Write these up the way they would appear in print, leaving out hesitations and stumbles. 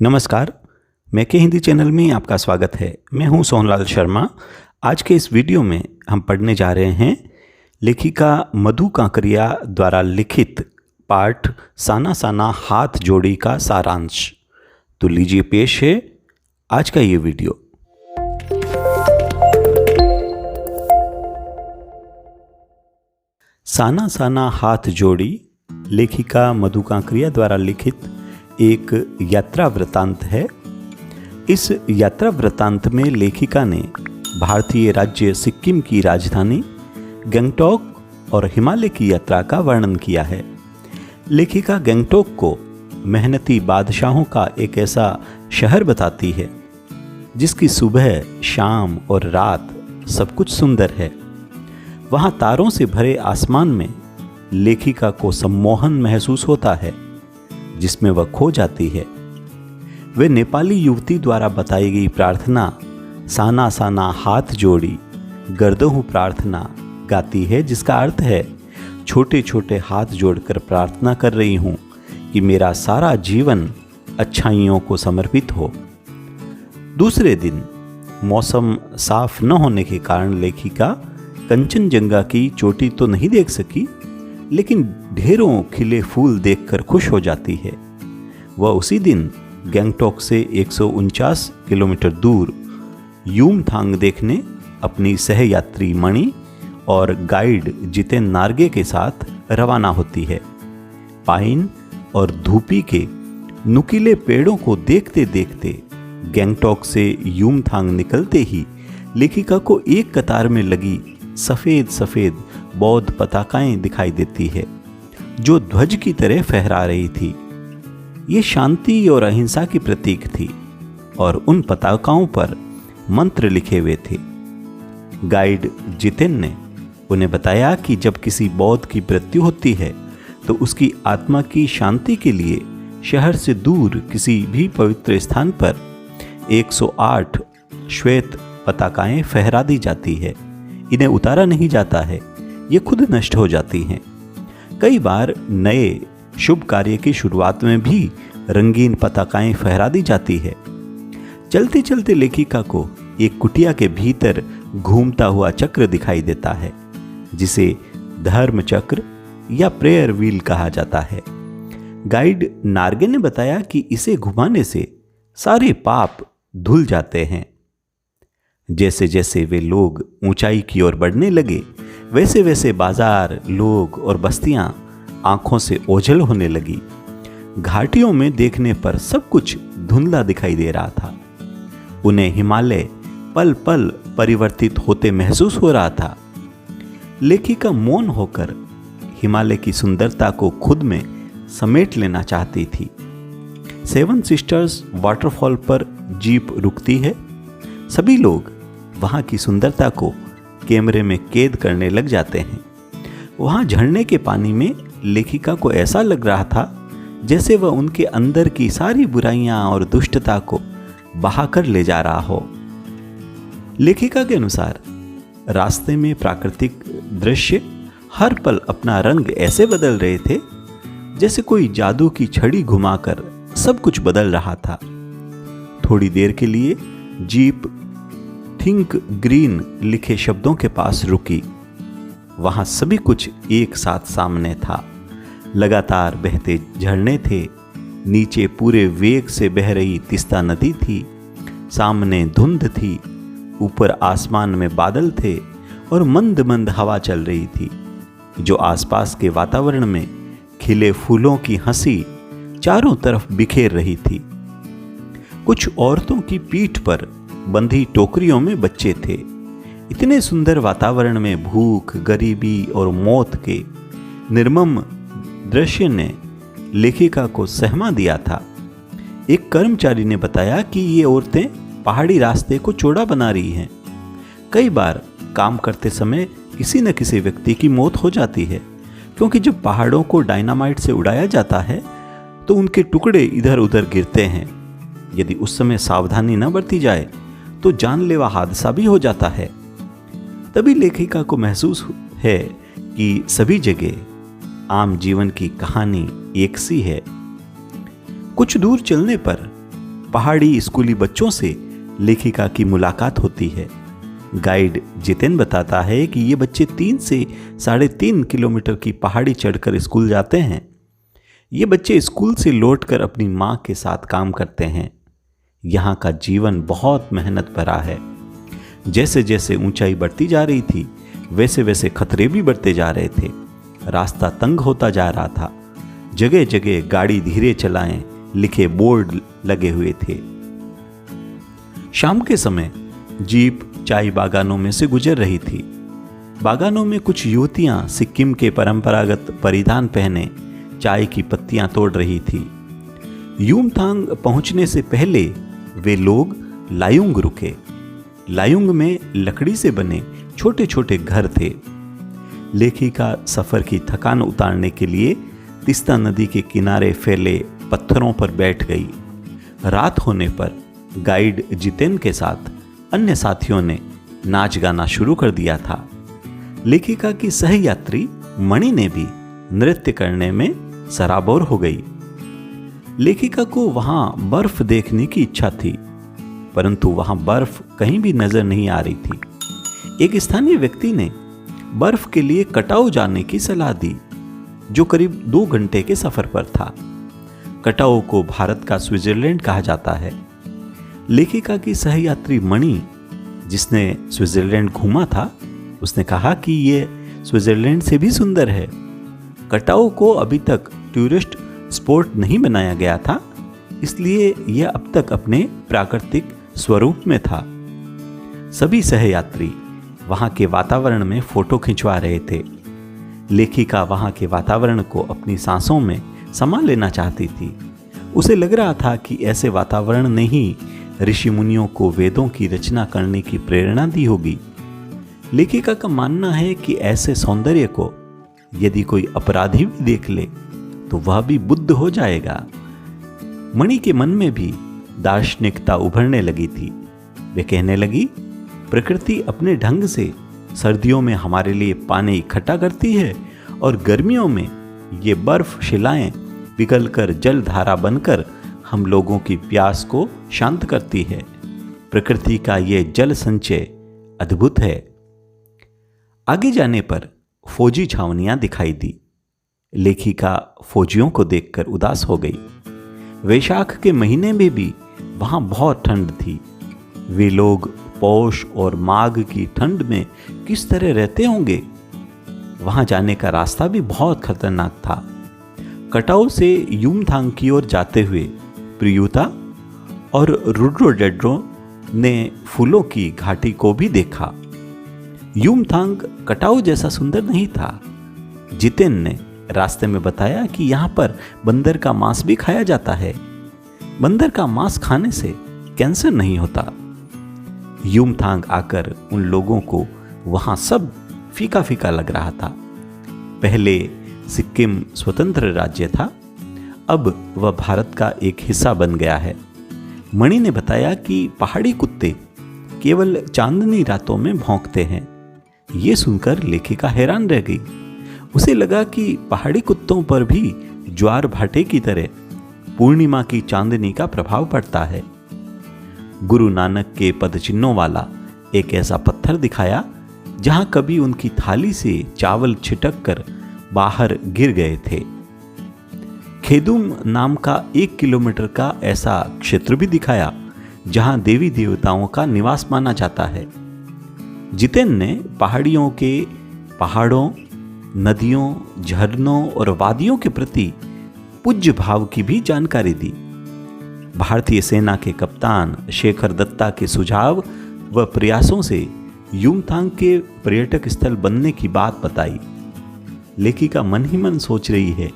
नमस्कार, मैं के हिंदी चैनल में आपका स्वागत है। मैं हूं सोहनलाल शर्मा। आज के इस वीडियो में हम पढ़ने जा रहे हैं लेखिका मधु कांकरिया द्वारा लिखित पाठ साना साना हाथ जोड़ी का सारांश। तो लीजिए पेश है आज का ये वीडियो। साना साना हाथ जोड़ी लेखिका मधु कांकरिया द्वारा लिखित एक यात्रा वृतांत है। इस यात्रा वृतांत में लेखिका ने भारतीय राज्य सिक्किम की राजधानी गंगटोक और हिमालय की यात्रा का वर्णन किया है। लेखिका गंगटोक को मेहनती बादशाहों का एक ऐसा शहर बताती है जिसकी सुबह, शाम और रात सब कुछ सुंदर है। वहाँ तारों से भरे आसमान में लेखिका को सम्मोहन महसूस होता है जिसमें वह खो जाती है। वे नेपाली युवती द्वारा बताई गई प्रार्थना साना साना हाथ जोड़ी गर्दहूँ प्रार्थना गाती है, जिसका अर्थ है छोटे छोटे हाथ जोड़कर प्रार्थना कर रही हूँ कि मेरा सारा जीवन अच्छाइयों को समर्पित हो। दूसरे दिन मौसम साफ न होने के कारण लेखिका कंचनजंगा की चोटी तो नहीं देख सकी, लेकिन ढेरों खिले फूल देखकर खुश हो जाती है। वह उसी दिन गंगटोक से 149 किलोमीटर दूर यूमथांग देखने अपनी सहयात्री मणि और गाइड जितेन नार्गे के साथ रवाना होती है। पाइन और धूपी के नुकीले पेड़ों को देखते देखते गंगटोक से यूमथांग निकलते ही लेखिका को एक कतार में लगी सफ़ेद सफ़ेद बौद्ध पताकाएं दिखाई देती है जो ध्वज की तरह फहरा रही थी। ये शांति और अहिंसा की प्रतीक थी और उन पताकाओं पर मंत्र लिखे हुए थे। गाइड जितेन ने उन्हें बताया कि जब किसी बौद्ध की मृत्यु होती है तो उसकी आत्मा की शांति के लिए शहर से दूर किसी भी पवित्र स्थान पर 108 श्वेत पताकाएं फहरा दी जाती है। इन्हें उतारा नहीं जाता है, ये खुद नष्ट हो जाती हैं। कई बार नए शुभ कार्य की शुरुआत में भी रंगीन पताकाएं फहरा दी जाती है। चलते चलते लेखिका को एक कुटिया के भीतर घूमता हुआ चक्र दिखाई देता है जिसे धर्म चक्र या प्रेयर व्हील कहा जाता है। गाइड नार्गे ने बताया कि इसे घुमाने से सारे पाप धुल जाते हैं। जैसे जैसे वे लोग ऊंचाई की ओर बढ़ने लगे वैसे वैसे बाजार, लोग और बस्तियां आंखों से ओझल होने लगी। घाटियों में देखने पर सब कुछ धुंधला दिखाई दे रहा था। उन्हें हिमालय पल पल परिवर्तित होते महसूस हो रहा था। लेखिका मौन होकर हिमालय की सुंदरता को खुद में समेट लेना चाहती थी। 7 सिस्टर्स वाटरफॉल पर जीप रुकती है। सभी लोग वहाँ की सुंदरता को कैमरे में कैद करने लग जाते हैं। वहाँ झरने के पानी में लेखिका को ऐसा लग रहा था जैसे वह उनके अंदर की सारी बुराइयां और दुष्टता को बहाकर ले जा रहा हो। लेखिका के अनुसार रास्ते में प्राकृतिक दृश्य हर पल अपना रंग ऐसे बदल रहे थे जैसे कोई जादू की छड़ी घुमाकर सब कुछ बदल रहा था। थोड़ी देर के लिए जीप थिंक ग्रीन लिखे शब्दों के पास रुकी। वहां सभी कुछ एक साथ सामने था। लगातार बहते झरने थे, नीचे पूरे वेग से बह रही तीस्ता नदी थी, सामने धुंध थी, ऊपर आसमान में बादल थे और मंद मंद हवा चल रही थी जो आसपास के वातावरण में खिले फूलों की हंसी चारों तरफ बिखेर रही थी। कुछ औरतों की पीठ पर बंधी टोकरियों में बच्चे थे। इतने सुंदर वातावरण में भूख, गरीबी और मौत के निर्मम दृश्य ने लेखिका को सहमा दिया था। एक कर्मचारी ने बताया कि ये औरतें पहाड़ी रास्ते को चौड़ा बना रही हैं। कई बार काम करते समय किसी न किसी व्यक्ति की मौत हो जाती है क्योंकि जब पहाड़ों को डायनामाइट से उड़ाया जाता है तो उनके टुकड़े इधर उधर गिरते हैं। यदि उस समय सावधानी न बरती जाए तो जानलेवा हादसा भी हो जाता है। तभी लेखिका को महसूस है कि सभी जगह आम जीवन की कहानी एक सी है। कुछ दूर चलने पर पहाड़ी स्कूली बच्चों से लेखिका की मुलाकात होती है। गाइड जितेन बताता है कि ये बच्चे 3 से 3.5 किलोमीटर की पहाड़ी चढ़कर स्कूल जाते हैं। ये बच्चे स्कूल से लौटकर अपनी माँ के साथ काम करते हैं। यहाँ का जीवन बहुत मेहनत भरा है। जैसे जैसे ऊंचाई बढ़ती जा रही थी वैसे वैसे खतरे भी बढ़ते जा रहे थे। रास्ता तंग होता जा रहा था। जगह जगह गाड़ी धीरे चलाएं लिखे बोर्ड लगे हुए थे। शाम के समय जीप चाय बागानों में से गुजर रही थी। बागानों में कुछ युवतियां सिक्किम के परंपरागत परिधान पहने चाय की पत्तियां तोड़ रही थी। युमथांग पहुंचने से पहले वे लोग लायुंग रुके। लायुंग में लकड़ी से बने छोटे छोटे घर थे। लेखिका सफर की थकान उतारने के लिए तिस्ता नदी के किनारे फैले पत्थरों पर बैठ गई। रात होने पर गाइड जितेन के साथ अन्य साथियों ने नाच गाना शुरू कर दिया था। लेखिका की सहयात्री मणि ने भी नृत्य करने में सराबोर हो गई। लेखिका को वहां बर्फ देखने की इच्छा थी, परंतु वहां बर्फ कहीं भी नजर नहीं आ रही थी। एक स्थानीय व्यक्ति ने बर्फ के लिए कटाऊ जाने की सलाह दी, जो करीब 2 घंटे के सफर पर था। कटाऊ को भारत का स्विट्जरलैंड कहा जाता है। लेखिका की सहयात्री मणि, जिसने स्विट्जरलैंड घूमा था, उसने कहा कि यह स्विट्जरलैंड से भी सुंदर है। कटाऊ को अभी तक टूरिस्ट स्पॉट नहीं बनाया गया था, इसलिए यह अब तक अपने प्राकृतिक स्वरूप में था। सभी सहयात्री वहां के वातावरण में फोटो खिंचवा रहे थे। लेखिका वहां के वातावरण को अपनी सांसों में समा लेना चाहती थी। उसे लग रहा था कि ऐसे वातावरण ने ही ऋषि मुनियों को वेदों की रचना करने की प्रेरणा दी होगी। लेखिका का मानना है कि ऐसे सौंदर्य को यदि कोई अपराधी भी देख ले तो वह भी बुद्ध हो जाएगा। मणि के मन में भी दार्शनिकता उभरने लगी थी। वे कहने लगी, प्रकृति अपने ढंग से सर्दियों में हमारे लिए पानी इकट्ठा करती है और गर्मियों में ये बर्फ शिलाएं पिघलकर जल धारा बनकर हम लोगों की प्यास को शांत करती है। प्रकृति का ये जल संचय अद्भुत है। आगे जाने पर फौजी छावनियां दिखाई दी। लेखिका फौजियों को देखकर उदास हो गई। वैशाख के महीने में भी वहां बहुत ठंड थी। वे लोग पौष और माघ की ठंड में किस तरह रहते होंगे। वहां जाने का रास्ता भी बहुत खतरनाक था। कटाऊ से युमथांग की ओर जाते हुए प्रियुता और रुड्रोडेड्रो ने फूलों की घाटी को भी देखा। युमथांग कटाऊ जैसा सुंदर नहीं था। जितेन ने रास्ते में बताया कि यहाँ पर बंदर का मांस भी खाया जाता है। बंदर का मांस खाने से कैंसर नहीं होता। युमथांग आकर उन लोगों को वहां सब फीका फीका लग रहा था। पहले सिक्किम स्वतंत्र राज्य था, अब वह भारत का एक हिस्सा बन गया है। मणि ने बताया कि पहाड़ी कुत्ते केवल चांदनी रातों में भौंकते हैं। ये सुनकर लेखिका हैरान रह गई। उसे लगा कि पहाड़ी कुत्तों पर भी ज्वार भाटे की तरह पूर्णिमा की चांदनी का प्रभाव पड़ता है। गुरु नानक के पदचिन्हों वाला एक ऐसा पत्थर दिखाया जहां कभी उनकी थाली से चावल छिटक कर बाहर गिर गए थे। खेदुम नाम का 1 किलोमीटर का ऐसा क्षेत्र भी दिखाया जहां देवी देवताओं का निवास माना जाता है। जितेन ने पहाड़ों, नदियों, झरनों और वादियों के प्रति पूज्य भाव की भी जानकारी दी। भारतीय सेना के कप्तान शेखर दत्ता के सुझाव व प्रयासों से युमथांग के पर्यटक स्थल बनने की बात बताई। लेखिका मन ही मन सोच रही है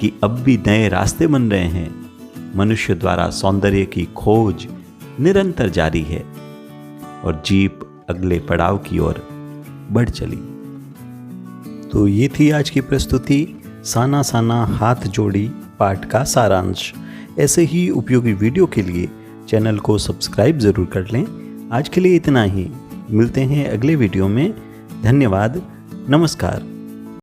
कि अब भी नए रास्ते बन रहे हैं। मनुष्य द्वारा सौंदर्य की खोज निरंतर जारी है। और जीप अगले पड़ाव की ओर बढ़ चली। तो ये थी आज की प्रस्तुति साना साना हाथ जोड़ी पाठ का सारांश। ऐसे ही उपयोगी वीडियो के लिए चैनल को सब्सक्राइब ज़रूर कर लें। आज के लिए इतना ही। मिलते हैं अगले वीडियो में। धन्यवाद। नमस्कार।